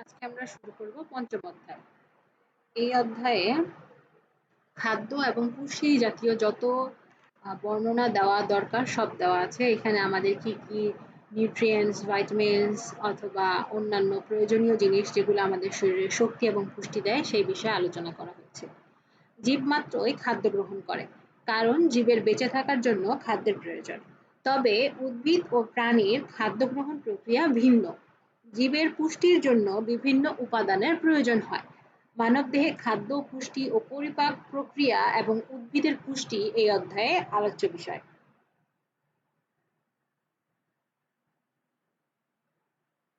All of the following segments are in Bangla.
আজকে আমরা শুরু করব পঞ্চম অধ্যায়। এই অধ্যায়ে খাদ্য এবং পুষ্টি জাতীয় যত বর্ণনা দেওয়া দরকার সব দেওয়া আছে। এখানে আমাদের কি কি নিউট্রিয়েন্টস, ভাইটামিনস অথবা অন্যান্য প্রয়োজনীয় জিনিস যেগুলো আমাদের শরীরে শক্তি এবং পুষ্টি দেয় সেই বিষয়ে আলোচনা করা হচ্ছে। জীব মাত্রই খাদ্য গ্রহণ করে, কারণ জীবের বেঁচে থাকার জন্য খাদ্যের প্রয়োজন। তবে উদ্ভিদ ও প্রাণীর খাদ্য গ্রহণ প্রক্রিয়া ভিন্ন। জীবের পুষ্টির জন্য বিভিন্ন উপাদানের প্রয়োজন হয়। মানবদেহে খাদ্য, পুষ্টি ও পরিপাক প্রক্রিয়া এবং উদ্ভিদের পুষ্টি এই অধ্যায়ে আলোচ্য বিষয়।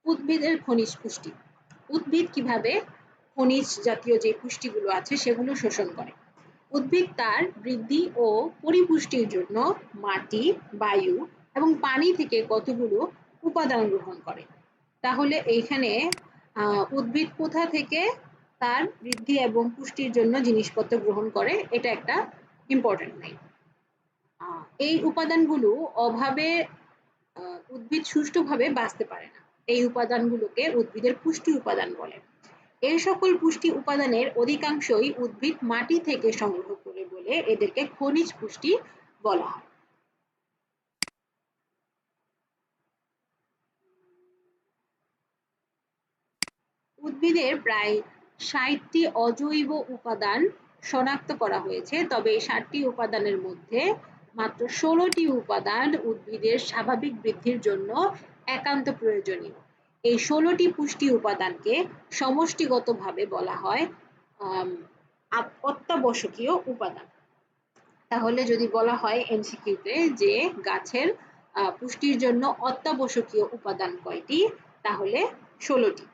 উদ্ভিদের খনিজ পুষ্টি। উদ্ভিদ কিভাবে খনিজ জাতীয় যে পুষ্টিগুলো আছে সেগুলো শোষণ করে। উদ্ভিদ তার বৃদ্ধি ও পরিপুষ্টির জন্য মাটি, বায়ু এবং পানি থেকে কতগুলো উপাদান গ্রহণ করে। তাহলে এইখানে উদ্ভিদ কোথা থেকে তার বৃদ্ধি এবং পুষ্টির জন্য জিনিসপত্র গ্রহণ করে এটা একটা ইম্পর্টেন্ট লাইন। এই উপাদানগুলো অভাবে উদ্ভিদ সুষ্ঠুভাবে বাঁচতে পারে না। এই উপাদানগুলোকে উদ্ভিদের পুষ্টি উপাদান বলে। এই সকল পুষ্টি উপাদানের অধিকাংশই উদ্ভিদ মাটি থেকে সংগ্রহ করে বলে এদেরকে খনিজ পুষ্টি বলা হয়। উদ্ভিদের প্রায় ৬০টি অজৈব উপাদান শনাক্ত করা হয়েছে, তবে এই ৬০টি উপাদানের মধ্যে মাত্র ১৬টি উপাদান উদ্ভিদের স্বাভাবিক বৃদ্ধির জন্য একান্ত প্রয়োজনীয়। এই ১৬টি পুষ্টি উপাদানকে সমষ্টিগতভাবে বলা হয় অত্যাবশ্যকীয় উপাদান। তাহলে যদি বলা হয় এমসিকিউতে যে গাছের পুষ্টির জন্য অত্যাবশ্যকীয় উপাদান কয়টি, তাহলে ১৬টি।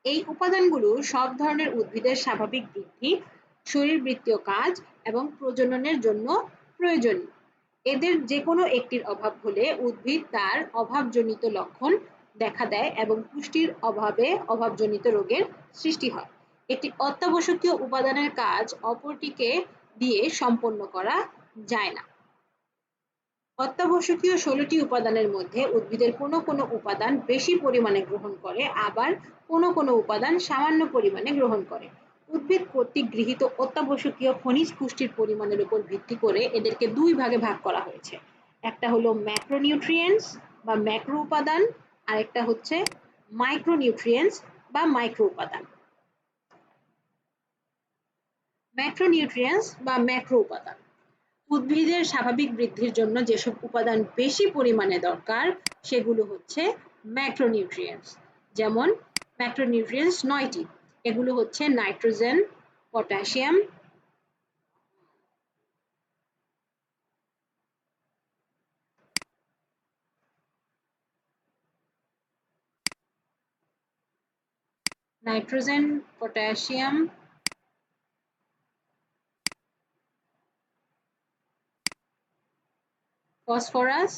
এই উপাদানগুলো সব ধরনের উদ্ভিদের স্বাভাবিক বৃদ্ধি, শরীরবৃত্তীয় কাজ এবং প্রজননের জন্য প্রয়োজনীয়। এদের যে কোনো একটির অভাব হলে উদ্ভিদ তার অভাবজনিত লক্ষণ দেখা দেয় এবং পুষ্টির অভাবে অভাবজনিত রোগের সৃষ্টি হয়। একটি অত্যাবশ্যকীয় উপাদানের কাজ অপরটিকে দিয়ে সম্পন্ন করা যায় না। অত্যাবশ্যকীয় ১৬টি উপাদানের মধ্যে উদ্ভিদের কোনো কোনো উপাদান বেশি পরিমাণে গ্রহণ করে, আবার কোনো কোনো উপাদান সামান্য পরিমাণে গ্রহণ করে। উদ্ভিদ কর্তৃক গৃহীত অত্যাবশ্যকীয় খনিজ পুষ্টির পরিমাণের উপর ভিত্তি করে এদেরকে দুই ভাগে ভাগ করা হয়েছে। একটা হলো ম্যাক্রোনিউট্রিয়েন্টস বা ম্যাক্রো উপাদান, আরেকটা হচ্ছে মাইক্রোনিউট্রিয়েন্টস বা মাইক্রো উপাদান। ম্যাক্রোনিউট্রিয়েন্টস বা ম্যাক্রো উপাদান উদ্ভিদের স্বাভাবিক বৃদ্ধির জন্য যেসব উপাদান বেশি পরিমাণে দরকার সেগুলো হচ্ছে ম্যাক্রোনিউট্রিয়েন্টস। যেমন ম্যাক্রোনিউট্রিয়েন্টস ৯টি। এগুলো হচ্ছে nitrogen, potassium, nitrogen, potassium, phosphorus,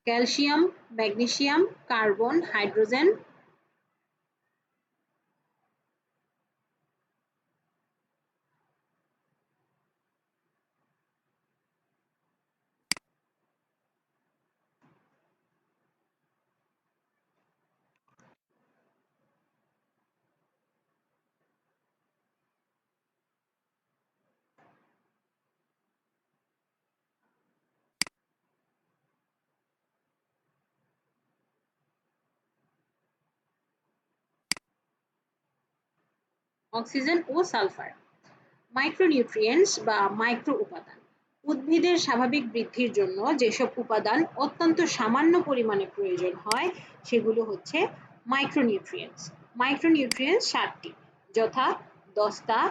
calcium, magnesium, carbon, hydrogen, oxygen ও সালফার। মাইক্রোনিউট্রিয়েন্টস বা মাইক্রো উপাদান উদ্ভিদের স্বাভাবিক বৃদ্ধির জন্য যেসব উপাদান অত্যন্ত সামান্য পরিমাণে প্রয়োজন হয় সেগুলো হচ্ছে মাইক্রোনিউট্রিয়েন্টস। মাইক্রোনিউট্রিয়েন্টস ৭টি, যথা দস্তা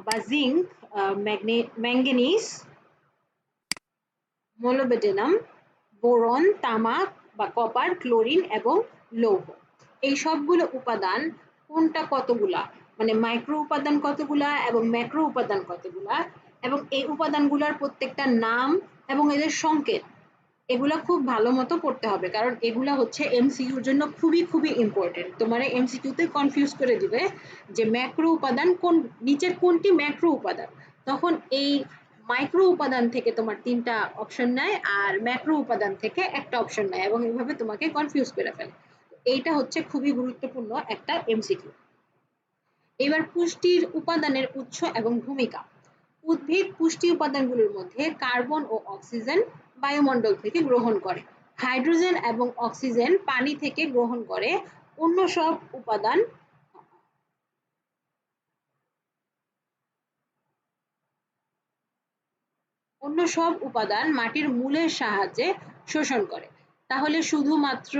বা জিঙ্ক, ম্যাঙ্গানিজ, মোলিবডেনাম, বোরন, তামাক বা কপার, ক্লোরিন এবং লৌহ। এই সবগুলো উপাদান কোনটা কতগুলা, মানে মাইক্রো উপাদান কতগুলা এবং ম্যাক্রো উপাদান কতগুলা, এবং এই উপাদানগুলোর প্রত্যেকটা নাম এবং এদের সংকেত এগুলা খুব ভালো মতো পড়তে হবে, কারণ এগুলা হচ্ছে এমসিকিউর জন্য খুবই খুবই ইম্পর্টেন্ট। তোমার এমসিকিউতে কনফিউজ করে দিবে যে ম্যাক্রো উপাদান কোন, নিচের কোনটি ম্যাক্রো উপাদান, তখন এই মাইক্রো উপাদান থেকে তোমার ৩টা অপশন নেয় আর ম্যাক্রো উপাদান থেকে একটা অপশন নেয় এবং এইভাবে তোমাকে কনফিউজ করে ফেলে। এইটা হচ্ছে খুবই গুরুত্বপূর্ণ একটা এমসিকিউ। এবার পুষ্টির উপাদানের উৎস এবং ভূমিকা। উদ্ভিদ পুষ্টি উপাদানগুলোর মধ্যে কার্বন ও অক্সিজেন বায়ুমণ্ডল থেকে গ্রহণ করে, হাইড্রোজেন এবং অক্সিজেন পানি থেকে গ্রহণ করে। অন্য সব উপাদান মাটির মূলের সাহায্যে শোষণ করে। তাহলে শুধুমাত্র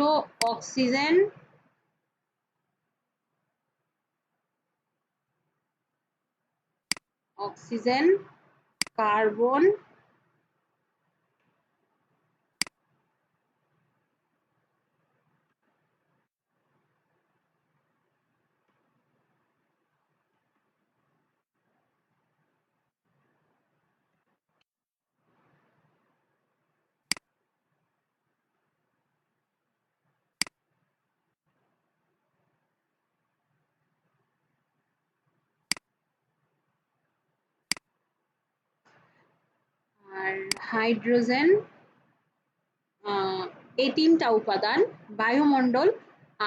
অক্সিজেন, কার্বন আর হাইড্রোজেন, এই ৩টা উপাদান বায়ুমণ্ডল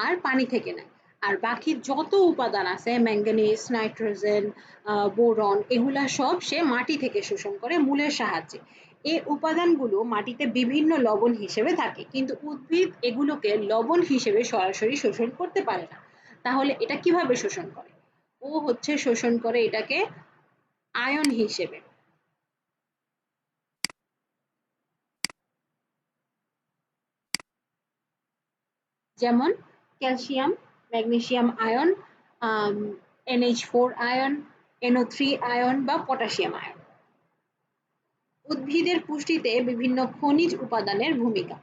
আর পানি থেকে নেয়। আর বাকি যত উপাদান আছে ম্যাঙ্গানিজ, নাইট্রোজেন, বোরন, এগুলা সব সে মাটি থেকে শোষণ করে মূলের সাহায্যে। এই উপাদানগুলো মাটিতে বিভিন্ন লবণ হিসেবে থাকে, কিন্তু উদ্ভিদ এগুলোকে লবণ হিসেবে সরাসরি শোষণ করতে পারে না। তাহলে এটা কিভাবে শোষণ করে? ও হচ্ছে শোষণ করে এটাকে আয়ন হিসেবে। যেমন calcium, magnesium ion, NH4 ion, NO3 ion বা পটাশিয়াম আয়ন। উদ্ভিদের পুষ্টিতে বিভিন্ন খনিজ উপাদানের ভূমিকা।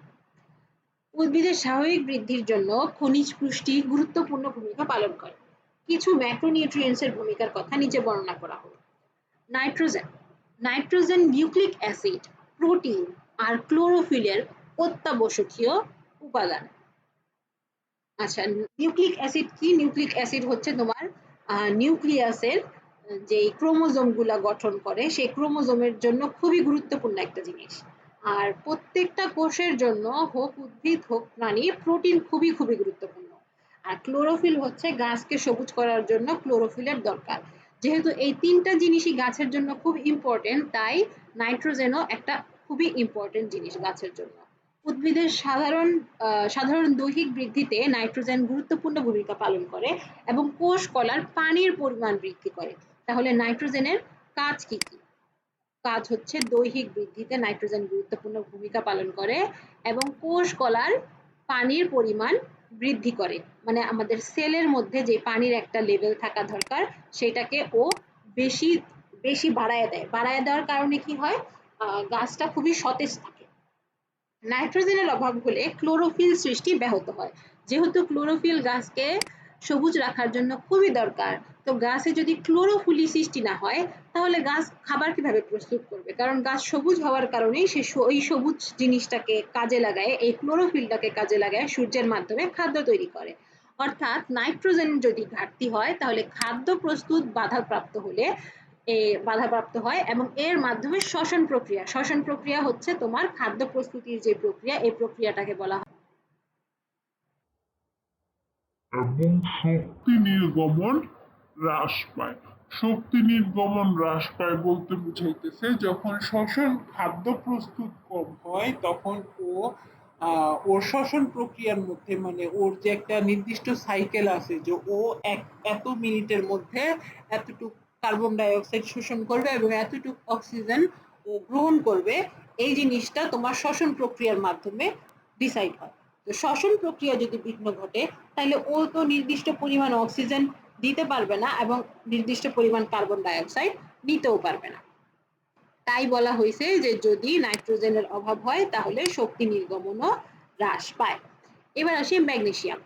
উদ্ভিদের স্বাভাবিক বৃদ্ধির জন্য খনিজ পুষ্টি গুরুত্বপূর্ণ ভূমিকা পালন করে। কিছু ম্যাক্রোনিউট্রিয়েন্টসের ভূমিকার কথা নিচে বর্ণনা করা হলো। Nitrogen. Nitrogen nucleic acid, protein আর ক্লোরোফিলের অত্যাবশ্যকীয় উপাদান। আচ্ছা, নিউক্লিক অ্যাসিড কি? নিউক্লিক অ্যাসিড হচ্ছে তোমার নিউক্লিয়াসের যে ক্রোমোজোম গুলা গঠন করে, সেই ক্রোমোজোমের জন্য খুবই গুরুত্বপূর্ণ একটা জিনিস। আর প্রত্যেকটা কোষের জন্য, হোক উদ্ভিদ হোক প্রাণী, প্রোটিন খুবই খুবই গুরুত্বপূর্ণ। আর ক্লোরোফিল হচ্ছে গাছকে সবুজ করার জন্য ক্লোরোফিলের দরকার। যেহেতু এই ৩টা জিনিসই গাছের জন্য খুব ইম্পর্টেন্ট, তাই নাইট্রোজেনও একটা খুবই ইম্পর্টেন্ট জিনিস গাছের জন্য। উদ্ভিদের সাধারণ দৈহিক বৃদ্ধিতে নাইট্রোজেন গুরুত্বপূর্ণ ভূমিকা পালন করে এবং কোষ কলার পানির পরিমাণ বৃদ্ধি করে। তাহলে নাইট্রোজেনের কাজ কি কি? কাজ হচ্ছে দৈহিক বৃদ্ধিতে নাইট্রোজেন গুরুত্বপূর্ণ ভূমিকা পালন করে এবং কোষ কলার পানির পরিমাণ বৃদ্ধি করে। মানে আমাদের সেলের মধ্যে যে পানির একটা লেভেল থাকা দরকার, সেটাকে ও বেশি বেশি বাড়ায় দেয়। বাড়ায় দেওয়ার কারণে কি হয়? গাছটা খুবই সতেজ থাকে। নাইট্রোজেনের অভাব হলে ক্লোরোফিল সৃষ্টি ব্যাহত হয়। যেহেতু ক্লোরোফিল গাছকে সবুজ রাখার জন্য খুবই দরকার, তো গাছে যদি ক্লোরোফিল সৃষ্টি না হয়, তাহলে গাছ খাবার কিভাবে প্রস্তুত করবে? কারণ গাছ সবুজ হওয়ার কারণেই সে ওই সবুজ জিনিসটাকে কাজে লাগায়, এই ক্লোরোফিলটাকে কাজে লাগায় সূর্যের মাধ্যমে খাদ্য তৈরি করে। অর্থাৎ নাইট্রোজেন যদি ঘাটতি হয়, তাহলে খাদ্য প্রস্তুত বাধাপ্রাপ্ত হয় এবং এর মাধ্যমে শ্বসন প্রক্রিয়া হচ্ছে তোমার খাদ্য প্রস্তুতির যে প্রক্রিয়া, এই প্রক্রিয়াটাকে বলা হয়। এবং শক্তি নির্গমন হ্রাস পায়। শক্তি নির্গমন হ্রাস পায় বলতে বুঝাইতেছে যখন খাদ্য প্রস্তুত কম হয়, তখন ওর শ্বসন প্রক্রিয়ার মধ্যে, মানে ওর যে একটা নির্দিষ্ট সাইকেল আছে যে ও এত মিনিটের মধ্যে এতটুকু কার্বন ডাই অক্সাইড শোষণ করবে এবং এতটুকু অক্সিজেন ও গ্রহণ করবে, এই জিনিসটা তোমার শ্বসন প্রক্রিয়ার মাধ্যমে ডিসাইড হয়। তো শ্বসন প্রক্রিয়া যদি বিঘ্ন ঘটে, তাহলে ও তো নির্দিষ্ট পরিমাণ অক্সিজেন দিতে পারবে না এবং নির্দিষ্ট পরিমাণ কার্বন ডাই অক্সাইড নিতেও পারবে না। তাই বলা হয়েছে যে যদি নাইট্রোজেনের অভাব হয়, তাহলে শক্তি নির্গমনও হ্রাস পায়। এবার আসি ম্যাগনেসিয়াম।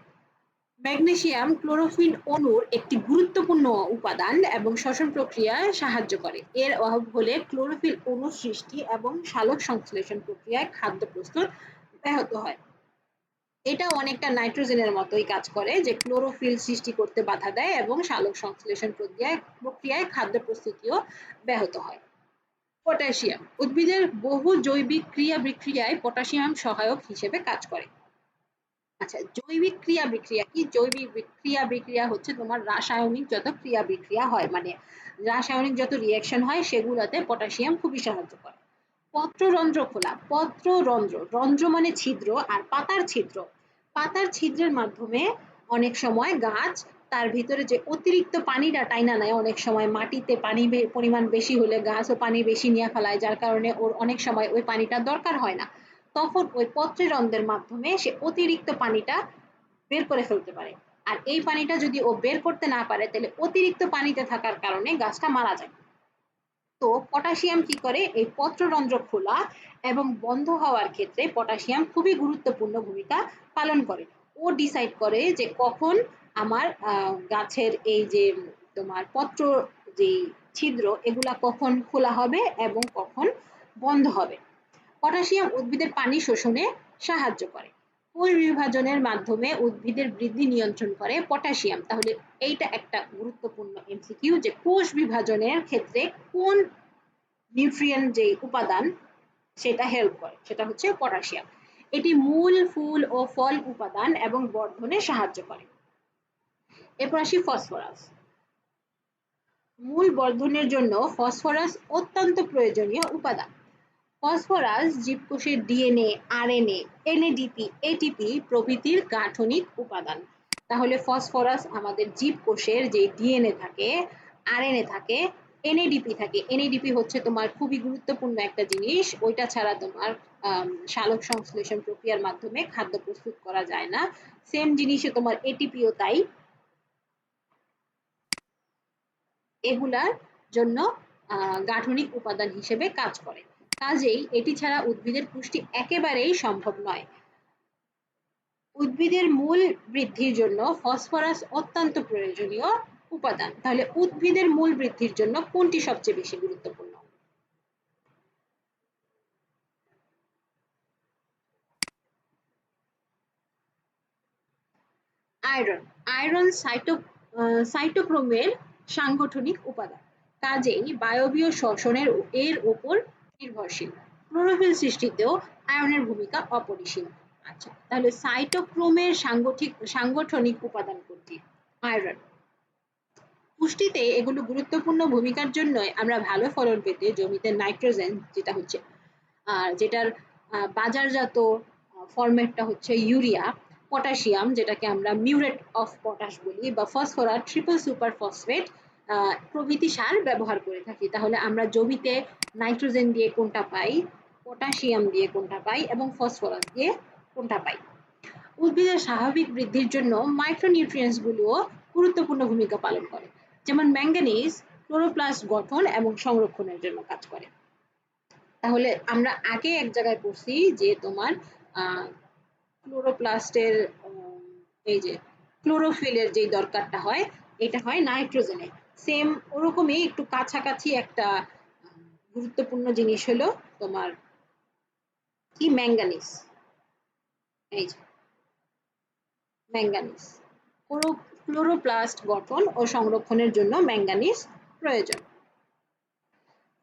ম্যাগনেসিয়াম ক্লোরোফিল অণুর একটি গুরুত্বপূর্ণ উপাদান এবং শ্বসন প্রক্রিয়ায় সাহায্য করে। এর অভাব হলে ক্লোরোফিল অণুর সৃষ্টি এবং সালোক সংশ্লেষণ প্রক্রিয়ায় খাদ্য প্রস্তুত ব্যাহত হয়। এটা অনেকটা নাইট্রোজেনের মতোই কাজ করে, যে ক্লোরোফিল সৃষ্টি করতে বাধা দেয় এবং সালোক সংশ্লেষণ প্রক্রিয়ায় খাদ্য প্রস্তুতিও ব্যাহত হয়। পটাশিয়াম। উদ্ভিদের বহু জৈবিক ক্রিয়া বিক্রিয়ায় পটাশিয়াম সহায়ক হিসেবে কাজ করে। আচ্ছা, জৈবিক ক্রিয়া বিক্রিয়া কি? জৈবিক ক্রিয়া বিক্রিয়া হচ্ছে তোমার রাসায়নিক যত ক্রিয়া বিক্রিয়া হয়, মানে রাসায়নিক যত রিঅ্যাকশন হয় সেগুলোতে পটাশিয়াম খুবই সাহায্য করে। পত্ররন্ধ্র খোলা। পত্ররন্ধ্র, রন্ধ্র মানে ছিদ্র, আর পাতার ছিদ্র। পাতার ছিদ্রের মাধ্যমে অনেক সময় গাছ তার ভিতরে যে অতিরিক্ত পানিটা টাইনা নেয়, অনেক সময় মাটিতে পানি পরিমাণ বেশি হলে গাছও পানি বেশি নিয়ে ফেলায়, যার কারণে ওর অনেক সময় ওই পানিটা দরকার হয় না। তখন ওই পত্ররন্ধ্রের মাধ্যমে সে অতিরিক্ত পানিটা বের করে ফেলতে পারে। আর এই পানিটা যদি ও বের করতে না পারে তাহলে অতিরিক্ত পানিতে থাকার কারণে গাছটা মারা যায়। তো পটাশিয়াম কি করে? এই পত্ররন্ধ্র খোলা এবং বন্ধ হওয়ার ক্ষেত্রে পটাশিয়াম খুবই গুরুত্বপূর্ণ ভূমিকা পালন করে। ও ডিসাইড করে যে কখন আমার গাছের এই যে তোমার পত্র যে ছিদ্র এগুলা কখন খোলা হবে এবং কখন বন্ধ হবে। পটাশিয়াম উদ্ভিদের পানি শোষণে সাহায্য করে। কোষ বিভাজনের মাধ্যমে উদ্ভিদের বৃদ্ধি নিয়ন্ত্রণ করে পটাশিয়াম। তাহলে এইটা একটা গুরুত্বপূর্ণ এমসিকিউ যে কোষ বিভাজনের ক্ষেত্রে কোন নিউট্রিয়েন্ট যে উপাদান সেটা হেল্প করে, সেটা হচ্ছে পটাশিয়াম। এটি মূল, ফুল ও ফল উপাদান এবং বর্ধনে সাহায্য করে। এরপর আসি ফসফরাস। মূল বর্ধনের জন্য ফসফরাস অত্যন্ত প্রয়োজনীয় উপাদান। ফসফরাস জীবকোষের ডিএনএ, আরএনএ, এনএডিপি, এটিপি প্রভৃতির গাঠনিক উপাদান। তাহলে ফসফরাস আমাদের জীবকোষের যে ডিএনএ থাকে, আরএনএ থাকে, এনএডিপি থাকে। এনএডিপি হচ্ছে তোমার খুবই গুরুত্বপূর্ণ একটা জিনিস, ওইটা ছাড়া তোমার সালোক সংশ্লেষণ প্রক্রিয়ার মাধ্যমে খাদ্য প্রস্তুত করা যায় না। সেম জিনিসে তোমার এটিপিও তাই। এগুলার জন্য গাঠনিক উপাদান হিসেবে কাজ করে। কাজেই এটি ছাড়া উদ্ভিদের পুষ্টি একেবারেই সম্ভব নয়। উদ্ভিদের মূল বৃদ্ধির জন্য ফসফরাস অত্যন্ত প্রয়োজনীয় উপাদান। তাহলে উদ্ভিদের মূল বৃদ্ধির জন্য কোনটি সবচেয়ে বেশি গুরুত্বপূর্ণ? আয়রন। আয়রন সাইটোক্রোমের সাংগঠনিক উপাদান, কাজেই বায়বীয় শ্বসনের এর উপর নির্ভরশীল। ক্লোরোফিল সৃষ্টিতেও আয়রনের ভূমিকা অপরিসীম। আচ্ছা, তাহলে সাইটোক্রোমের সাংগঠনিক উপাদান কোনটি? আয়রন। পুষ্টিতে এগুলো গুরুত্বপূর্ণ ভূমিকার জন্যই আমরা ভালো ফলন পেতে জমিতে নাইট্রোজেন, যেটা হচ্ছে আর যেটার বাজারজাত ফরম্যাটটা হচ্ছে ইউরিয়া, পটাশিয়াম যেটাকে আমরা মিউরেট অফ পটাশ বলি, বা ফসফরাস, ট্রিপল সুপার ফসফেট প্রভৃতি সার ব্যবহার করে থাকি। তাহলে আমরা জমিতে নাইট্রোজেন দিয়ে কোনটা পাই, পটাশিয়াম দিয়ে কোনটা পাই, এবং ফসফরাস দিয়ে কোনটা পাই? উদ্ভিদের স্বাভাবিক বৃদ্ধির জন্য মাইক্রোনিউট্রিয়েন্টস গুলোও গুরুত্বপূর্ণ ভূমিকা পালন করে। যেমন ম্যাঙ্গানিজ ক্লোরোপ্লাস্ট গঠন এবং সংরক্ষণের জন্য কাজ করে। তাহলে আমরা আগে এক জায়গায় পড়ছি যে তোমার ক্লোরোপ্লাস্টের এই যে ক্লোরোফিলের যে দরকারটা হয় এটা হয় নাইট্রোজেনে। সেম ওরকমই একটু কাছাকাছি একটা গুরুত্বপূর্ণ জিনিস হলো তোমার কি, ম্যাঙ্গানিজ। এই যে ম্যাঙ্গানিজ ক্লোরোপ্লাস্ট গঠন ও সংরক্ষণের জন্য ম্যাঙ্গানিজ প্রয়োজন।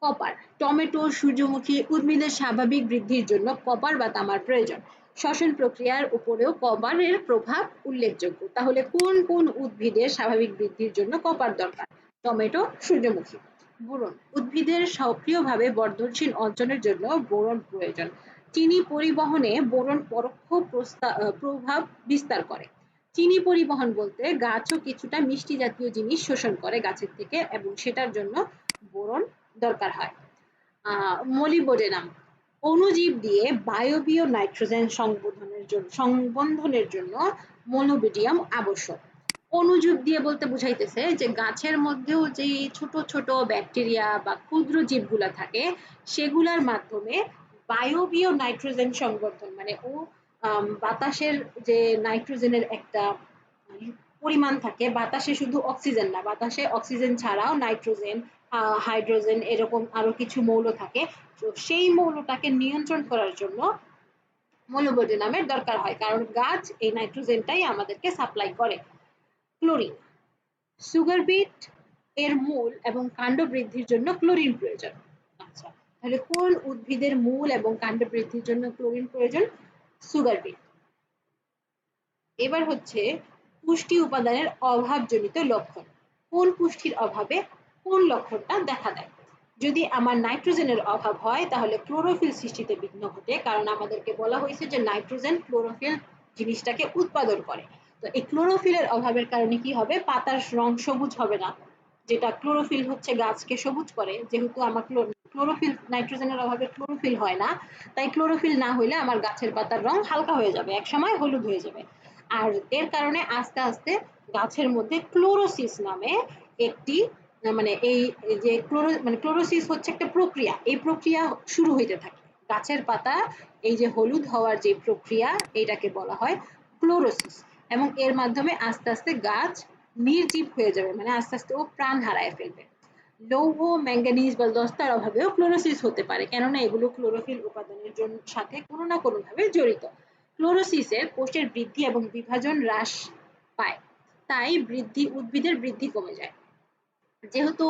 কপার। টমেটো, সূর্যমুখী উদ্ভিদের স্বাভাবিক বৃদ্ধির জন্য কপার বা তামার প্রয়োজন। শ্বসন প্রক্রিয়ার উপরেও কপারের প্রভাব উল্লেখযোগ্য। তাহলে কোন কোন উদ্ভিদের স্বাভাবিক বৃদ্ধির জন্য কপার দরকার? টমেটো, সূর্যমুখী। বোরন। উদ্ভিদের সক্রিয়ভাবে বর্ধনশীল অঞ্চলের জন্য বোরন প্রয়োজন। চিনি পরিবহনে বোরন পরোক্ষ প্রভাব বিস্তার করে। চিনি পরিবহন বলতে গাছও কিছুটা মিষ্টি জাতীয় জিনিস শোষণ করে গাছের থেকে, এবং সেটার জন্য বোরন দরকার হয়। মলিবডেনাম। অণুজীব দিয়ে বায়বীয় নাইট্রোজেন সংবন্ধনের জন্য মনোবিডিয়াম আবশ্যক। অণুজীব দিয়ে বলতে বুঝাইতেছে যে গাছের মধ্যেও যে ছোট ছোট ব্যাকটেরিয়া বা ক্ষুদ্র জীবগুলা থাকে সেগুলার মাধ্যমে বায়বীয় নাইট্রোজেন সংবর্ধন, মানে ও বাতাসের যে নাইট্রোজেনের একটা পরিমাণ থাকে, বাতাসে শুধু অক্সিজেন না, বাতাসে অক্সিজেন ছাড়াও নাইট্রোজেন, হাইড্রোজেন, এরকম আরো কিছু মৌল থাকে। তো সেই মৌলটাকে নিয়ন্ত্রণ করার জন্য মনোবডেনামের দরকার হয়, কারণ গাছ এই নাইট্রোজেনটাই আমাদেরকে সাপ্লাই করে। ক্লোরিন। সুগার বিট এর মূল এবং কাণ্ড বৃদ্ধির জন্য ক্লোরিন প্রয়োজন। আচ্ছা, তাহলে কোন উদ্ভিদের মূল এবং কাণ্ড বৃদ্ধির জন্য ক্লোরিন প্রয়োজন? Sugar beet. এবার হচ্ছে পুষ্টি উপাদানের অভাবজনিত লক্ষণ। কোন পুষ্টির অভাবে কোন লক্ষণটা দেখা দেয়? যদি আমার নাইট্রোজেনের অভাব হয় তাহলে ক্লোরোফিল সৃষ্টিতে বিঘ্ন ঘটে, কারণ আমাদেরকে বলা হয়েছে যে নাইট্রোজেন ক্লোরোফিল জিনিসটাকে উৎপাদন করে। তো এই ক্লোরোফিলের অভাবের কারণে কি হবে? পাতার রং সবুজ হবে না, যেটা ক্লোরোফিল হচ্ছে গাছকে সবুজ করে। যেহেতু আমার ক্লোরোফিল, নাইট্রোজেনের অভাবে ক্লোরোফিল হয় না, তাই ক্লোরোফিল না হইলে আমার গাছের পাতার রং হালকা হয়ে যাবে, একসময় হলুদ হয়ে যাবে। আর এর কারণে আস্তে আস্তে গাছের মধ্যে ক্লোরোসিস নামে একটি মানে এই যে ক্লোরোসিস হচ্ছে একটা প্রক্রিয়া, এই প্রক্রিয়া শুরু হইতে থাকে। গাছের পাতা এই যে হলুদ হওয়ার যে প্রক্রিয়া, এটাকে বলা হয় ক্লোরোসিস। এবং এর মাধ্যমে আস্তে আস্তে গাছ নির্জীব হয়ে যাবে, মানে আস্তে আস্তে ও প্রাণ হারায় ফেলবে। লৌহ, ম্যাঙ্গানিজ বা দস্তার অভাবেও ক্লোরোসিস হতে পারে, কেননা এগুলো ক্লোরোফিল উপাদানের সাথে কোনো না কোনো ভাবে জড়িত। ক্লোরোসিসে কোষের বৃদ্ধি এবং বিভাজন হ্রাস পায়, তাই উদ্ভিদের বৃদ্ধি কমে যায়। যেহেতু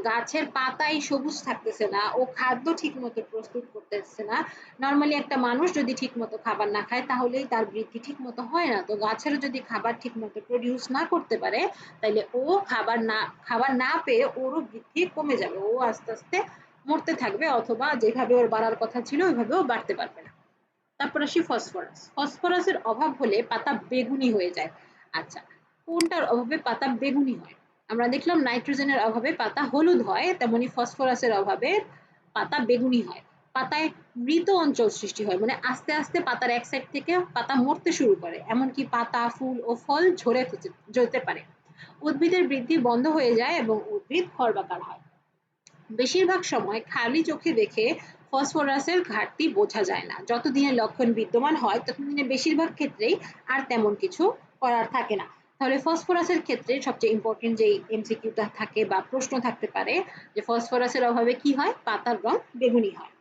গাছের পাতাই সবুজ থাকতেছে না, ও খাদ্য ঠিক মতো প্রস্তুত করতেছে না। নর্মালি একটা মানুষ যদি ঠিক মতো খাবার না খায় তাহলেই তার বৃদ্ধি ঠিক মতো হয় না। তো গাছেরও যদি খাবার ঠিক মতো প্রডিউস না করতে পারে, তাহলে ও খাবার না পেয়ে ওরও বৃদ্ধি কমে যাবে, ও আস্তে আস্তে মরতে থাকবে, অথবা যেভাবে ওর বাড়ার কথা ছিল ওইভাবেও বাড়তে পারবে না। তারপর আসি ফসফরাস। ফসফরাসের অভাব হলে পাতা বেগুনি হয়ে যায়। আচ্ছা, কোনটার অভাবে পাতা বেগুনি হয়? আমরা দেখলাম নাইট্রোজেনের অভাবে পাতা হলুদ হয়, তেমনি ফসফরাসের অভাবে পাতা বেগুনি হয়। পাতায় মৃত অঞ্চল সৃষ্টি হয়, মানে আস্তে আস্তে পাতার এক সাইড থেকে পাতা মরতে শুরু করে, এমনকি পাতা, ফুল ও ফল ঝরে যেতে পারে। উদ্ভিদের বৃদ্ধি বন্ধ হয়ে যায় এবং উদ্ভিদ খর্বাকার হয়। বেশিরভাগ সময় খালি চোখে দেখে ফসফরাসের ঘাটতি বোঝা যায় না। যতদিনে লক্ষণ বিদ্যমান হয় ততদিনে বেশিরভাগ ক্ষেত্রেই আর তেমন কিছু করার থাকে না। তাহলে ফসফরাসের ক্ষেত্রে সবচেয়ে ইম্পর্টেন্ট যে এমসিকিউটা থাকে বা প্রশ্ন থাকতে পারে যে ফসফরাসের অভাবে কি হয়? পাতার রং বেগুনি হয়।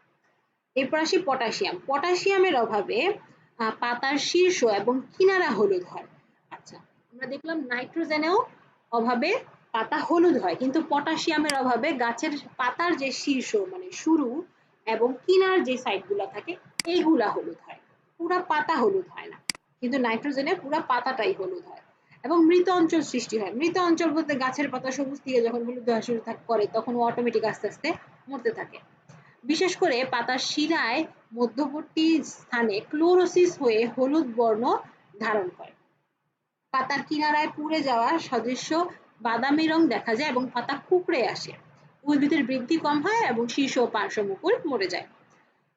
এরপর আসি পটাশিয়াম। পটাশিয়ামের অভাবে পাতার শীর্ষ এবং কিনারা হলুদ হয়। আচ্ছা, আমরা দেখলাম নাইট্রোজেনেও অভাবে পাতা হলুদ হয়, কিন্তু পটাশিয়ামের অভাবে গাছের পাতার যে শীর্ষ মানে শুরু এবং কিনার যে সাইডগুলো থাকে এইগুলা হলুদ হয়, পুরা পাতা হলুদ হয় না। কিন্তু নাইট্রোজেনে পুরা পাতাটাই হলুদ হয়। এবং মৃত অঞ্চল সৃষ্টি হয়। মৃত অঞ্চল বলতে গাছের পাতা সবুজ থেকে যখন হলুদ হওয়া শুরু করে তখন ও অটোমেটিক আস্তে আস্তে মরতে থাকে। বিশেষ করে পাতার শিরায় মধ্যবর্তী স্থানে ক্লোরোসিস হয়ে হলুদ বর্ণ ধারণ করে। পাতার কিনারায় পুড়ে যাওয়া সদৃশ্য বাদামি রং দেখা যায় এবং পাতা কুঁকড়ে আসে। উদ্ভিদের বৃদ্ধি কম হয় এবং শীর্ষ ও পার্শ্বমুকুল মরে যায়।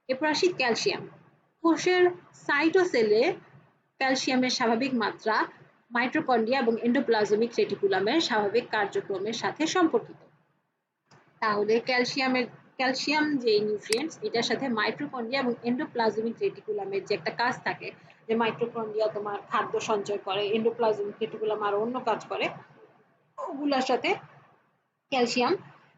এরপর আসি ক্যালসিয়াম। কোষের সাইটোসেলে ক্যালসিয়ামের স্বাভাবিক মাত্রা মাইটোকন্ড্রিয়া এবং এন্ডোপ্লাজমিক রেটিকুলামের স্বাভাবিক কার্যক্রমের সাথে সম্পর্কিত। তাহলে ক্যালসিয়াম যে নিউট্রিয়েন্টস, এটার সাথে মাইটোকন্ড্রিয়া এবং এন্ডোপ্লাজমিক রেটিকুলামের যে একটা কাজ থাকে, যে মাইটোকন্ড্রিয়া তোমার খাদ্য সঞ্চয় করে, এন্ডোপ্লাজমিক রেটিকুলাম আরো অন্য কাজ করে, ওগুলোর সাথে ক্যালসিয়াম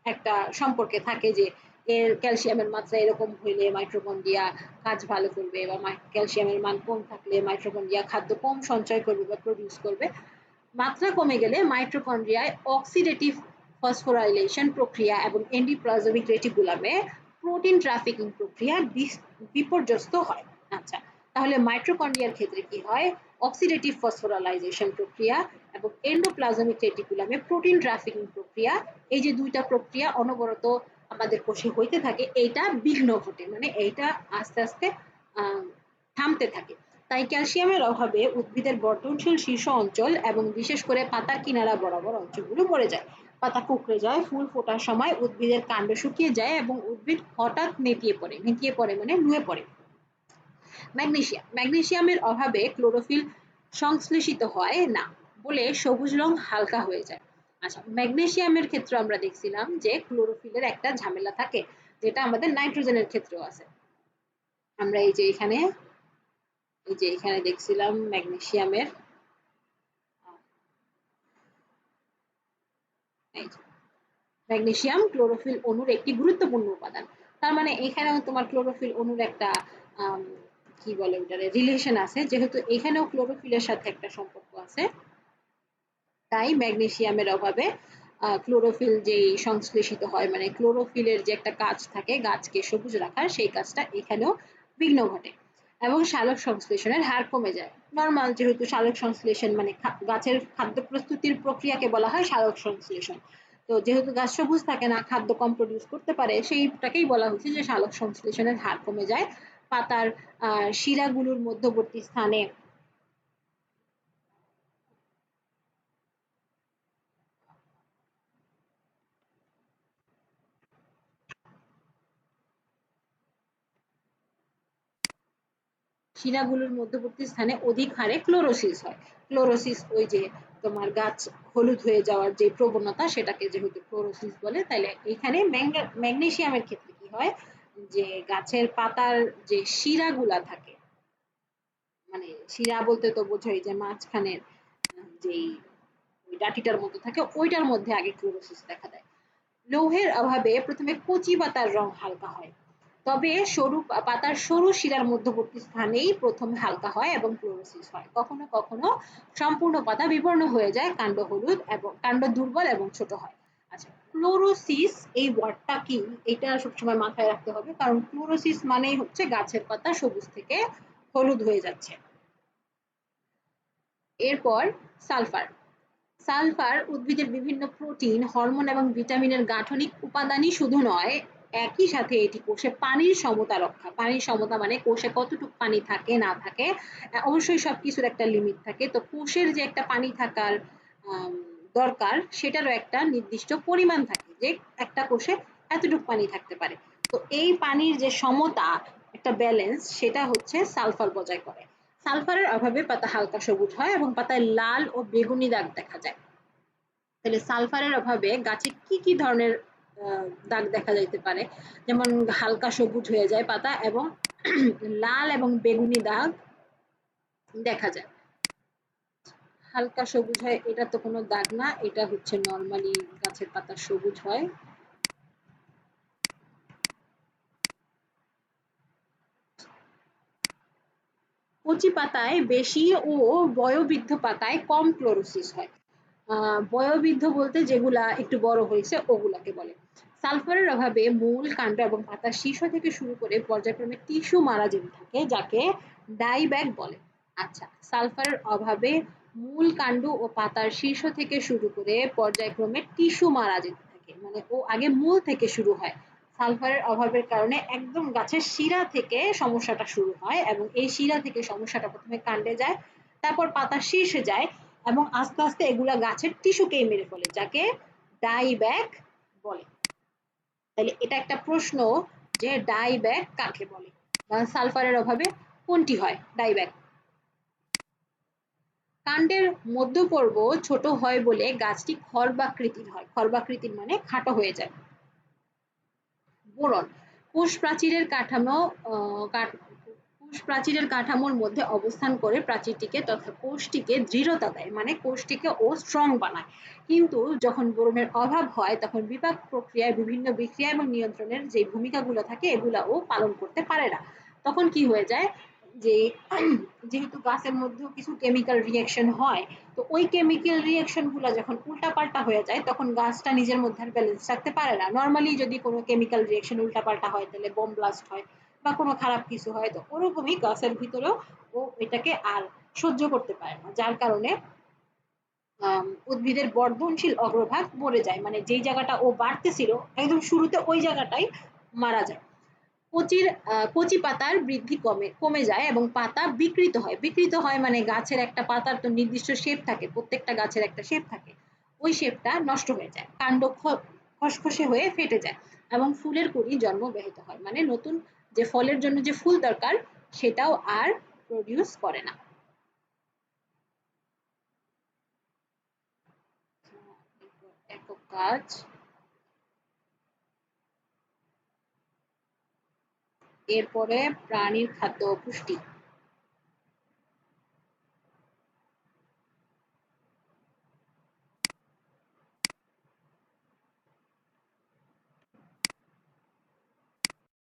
একটা সম্পর্কে থাকে যে এর ক্যালসিয়ামের মাত্রা এরকম হইলে মাইটোকন্ড্রিয়া কাজ ভালো করবে, বা ক্যালসিয়ামের মান কম থাকলে মাইটোকন্ড্রিয়া খাদ্য কম সঞ্চয় করবে বা প্রডিউস করবে। মাত্রা কমে গেলে মাইটোকন্ড্রিয়ায় অক্সিডেটিভ ফসফোরাইলেশন প্রক্রিয়া এবং এন্ডোপ্লাজমিক রেটিকুলামে প্রোটিন ট্রাফিকিং প্রক্রিয়া বিপর্যস্ত হয়। আচ্ছা, তাহলে মাইটোকন্ড্রিয়ার ক্ষেত্রে কি হয়? অক্সিডেটিভ ফসফোরাইলেশন প্রক্রিয়া এবং এন্ডোপ্লাজমিক রেটিকুলামে প্রোটিন ট্রাফিকিং প্রক্রিয়া, এই যে দুইটা প্রক্রিয়া অনবরত আমাদের কোষে হইতে থাকে, এইটা বিঘ্ন ঘটে, মানে এইটা আস্তে আস্তে থামতে থাকে। তাই ক্যালসিয়ামের অভাবে উদ্ভিদের বর্ধনশীল শীর্ষ অঞ্চল এবং বিশেষ করে পাতার কিনারা বরাবর অঞ্চলগুলো মরে যায়। পাতা কুঁকড়ে যায়, ফুল ফোটার সময় উদ্ভিদের কাণ্ড শুকিয়ে যায় এবং উদ্ভিদ হঠাৎ নেতিয়ে পড়ে মানে নুয়ে পড়ে। ম্যাগনেসিয়ামের অভাবে ক্লোরোফিল সংশ্লেষিত হয় না বলে সবুজ রং হালকা হয়ে যায়। আচ্ছা, ম্যাগনেসিয়ামের ক্ষেত্রে আমরা দেখছিলাম যে ক্লোরোফিলের একটা ঝামেলা থাকে, যেটা আমাদের নাইট্রোজেনের ক্ষেত্রেও আছে। আমরা এই যে এখানে দেখছিলাম ম্যাগনেসিয়ামের ম্যাগনেসিয়াম ক্লোরোফিল অণুর একটি গুরুত্বপূর্ণ উপাদান। তার মানে এখানেও তোমার ক্লোরোফিল অণুর একটা কি বলে ওটারে রিলেশন আছে, যেহেতু এখানেও ক্লোরোফিলের সাথে একটা সম্পর্ক আছে, তাই ম্যাগনেসিয়ামের অভাবে ক্লোরোফিল যেই সংশ্লেষিত হয়, মানে ক্লোরোফিলের যে একটা কাজ থাকে গাছকে সবুজ রাখার, সেই কাজটা এখানেও বিঘ্ন ঘটে। এবং সালোক সংশ্লেষণের হার কমে যায়। নরমাল, যেহেতু সালোক সংশ্লেষণ মানে গাছের খাদ্য প্রস্তুতির প্রক্রিয়াকে বলা হয় সালোক সংশ্লেষণ। তো যেহেতু গাছ সবুজ থাকে না, খাদ্য কম প্রডিউস করতে পারে, সেইটাকেই বলা হচ্ছে যে সালোক সংশ্লেষণের হার কমে যায়। পাতার শিরাগুলোর মধ্যবর্তী স্থানে শিরাগুলোর মধ্যবর্তী স্থানে অধিক হারে ক্লোরোসিস হয়। ক্লোরোসিস ওই যে তোমার গাছ হলুদ হয়ে যাওয়ার যে প্রবণতা, সেটাকে যেহেতু ক্লোরোসিস বলে, তাহলে এখানে ম্যাগনেসিয়ামের ক্ষেত্রে কি হয়, যে গাছের পাতার যে শিরাগুলা থাকে, মানে শিরা বলতে তো বোঝাই যে মাঝখানের যেই ওই ডাটিটার মতো থাকে, ওইটার মধ্যে আগে ক্লোরোসিস দেখা দেয়। লৌহের অভাবে প্রথমে কচি পাতার রং হালকা হয়, তবে সরু পাতার সরু শিরার মধ্যবর্তী স্থানেই প্রথমে হালকা হয় এবং ক্লোরোসিস হয়। কখনো কখনো সম্পূর্ণ পাতা বিবর্ণ হয়ে যায়, কাণ্ড হলুদ এবং কাণ্ড দুর্বল এবং ছোট হয়। আচ্ছা, ক্লোরোসিস এই ওয়ার্ডটা কি, এটা সবসময় মাথায় রাখতে হবে, কারণ ক্লোরোসিস মানেই হচ্ছে গাছের পাতা সবুজ থেকে হলুদ হয়ে যাচ্ছে। এরপর সালফার। সালফার উদ্ভিদের বিভিন্ন প্রোটিন, হরমোন এবং ভিটামিনের গাঠনিক উপাদানই শুধু নয়, একই সাথে এটি কোষে পানির সমতা রক্ষা। পানির সমতা মানে কোষে কতটুকু পানি থাকে না থাকে, অবশ্যই সবকিছুর একটা লিমিট থাকে। তো কোষের যে একটা পানি থাকার আম দরকার, সেটারও একটা নির্দিষ্ট পরিমাণ থাকে, যে একটা কোষে এতটুকু পানি থাকতে পারে। তো এই পানির যে সমতা, একটা ব্যালেন্স, সেটা হচ্ছে সালফার বজায় করে। সালফারের অভাবে পাতা হালকা সবুজ হয় এবং পাতায় লাল ও বেগুনি দাগ দেখা যায়। তাহলে সালফারের অভাবে গাছে কি কি ধরনের দাগ দেখা যাইতে পারে? যেমন হালকা সবুজ হয়ে যায় পাতা এবং লাল এবং বেগুনি দাগ দেখা যায়। হালকা সবুজ হয়, এটা তো কোনো দাগ না, এটা হচ্ছে নরমালি গাছের পাতা সবুজ হয়। কচি পাতায় বেশি ও বয়োবৃদ্ধ পাতায় কম ক্লোরোসিস হয়। বয়োবৃদ্ধ বলতে যেগুলা একটু বড় হয়েছে ওগুলাকে বলে। সালফারের অভাবে মূল, কাণ্ড এবং পাতার শীর্ষ থেকে শুরু করে পর্যায়ক্রমে টিস্যু মারা যেতে থাকে, যাকে ডাইব্যাক বলে। আচ্ছা, সালফারের অভাবে মূল, কাণ্ড ও পাতার শীর্ষ থেকে শুরু করে পর্যায়ক্রমে টিস্যু মারা যেতে থাকে, মানে ও আগে মূল থেকে শুরু হয়। সালফারের অভাবের কারণে একদম গাছের শিরা থেকে সমস্যাটা শুরু হয় এবং এই শিরা থেকে সমস্যাটা প্রথমে কাণ্ডে যায়, তারপর পাতার শীর্ষে যায় এবং আস্তে আস্তে এগুলা গাছের টিস্যুকেই মেরে ফেলে, যাকে ডাইব্যাক বলে। তাহলে এটা একটা প্রশ্ন যে ডাইব্যাক কাকে বলে, বা সালফারের অভাবে কোনটি হয় ডাইব্যাক। কাণ্ডের মধ্যপর্ব ছোট হয় বলে গাছটি খর্বাকৃতির হয়। খর্বাকৃতির মানে খাটো হয়ে যায়। বোরন। কোষ প্রাচীরের কাঠামো কোষ প্রাচীরের কাঠামোর মধ্যে অবস্থান করে প্রাচীরটিকে তথা কোষটিকে দৃঢ়তা দেয়, মানে কোষটিকে ও স্ট্রং বানায়। কিন্তু যখন বোরনের অভাব হয়, তখন বিপাক প্রক্রিয়ায় বিভিন্ন বিক্রিয়া এবং নিয়ন্ত্রণের যে ভূমিকাগুলো থাকে, এগুলা ও পালন করতে পারে না। তখন কি হয়ে যায়, যে যেহেতু গাছের মধ্যেও কিছু কেমিক্যাল রিয়াকশন হয়, তো ওই কেমিক্যাল রিয়াকশন গুলা যখন উল্টাপাল্টা হয়ে যায়, তখন গাছটা নিজের মধ্যে আর ব্যালেন্স রাখতে পারে না। নর্মালি যদি কোনো কেমিক্যাল রিয়াকশন উল্টাপাল্টা হয়, তাহলে বোম ব্লাস্ট হয় বা কোনো খারাপ কিছু হয়, তো ওরকমই গাছের ভিতরেও ও এটাকে আর সহ্য করতে পারে না, যার কারণে উদ্ভিদের বর্ধনশীল অগ্রভাগ মরে যায়, মানে যেই জায়গাটা ও বাড়তেছিল একদম শুরুতে, ওই জায়গাটাই মারা যায়। কচি পাতার বৃদ্ধি কমে যায় এবং পাতা বিকৃত হয়। বিকৃত হয় মানে গাছের একটা পাতার তো নির্দিষ্ট শেপ থাকে, প্রত্যেকটা গাছের একটা শেপ থাকে, ওই শেপটা নষ্ট হয়ে যায়, কাণ্ড খসখসে হয়ে ফেটে যায় এবং ফুলের কুঁড়ি জন্ম ব্যাহত হয়, মানে নতুন যে ফলের জন্য যে ফুল দরকার, সেটাও আর প্রডিউস করে না। একক কাজ। এরপরে প্রাণীর খাদ্য ও পুষ্টি।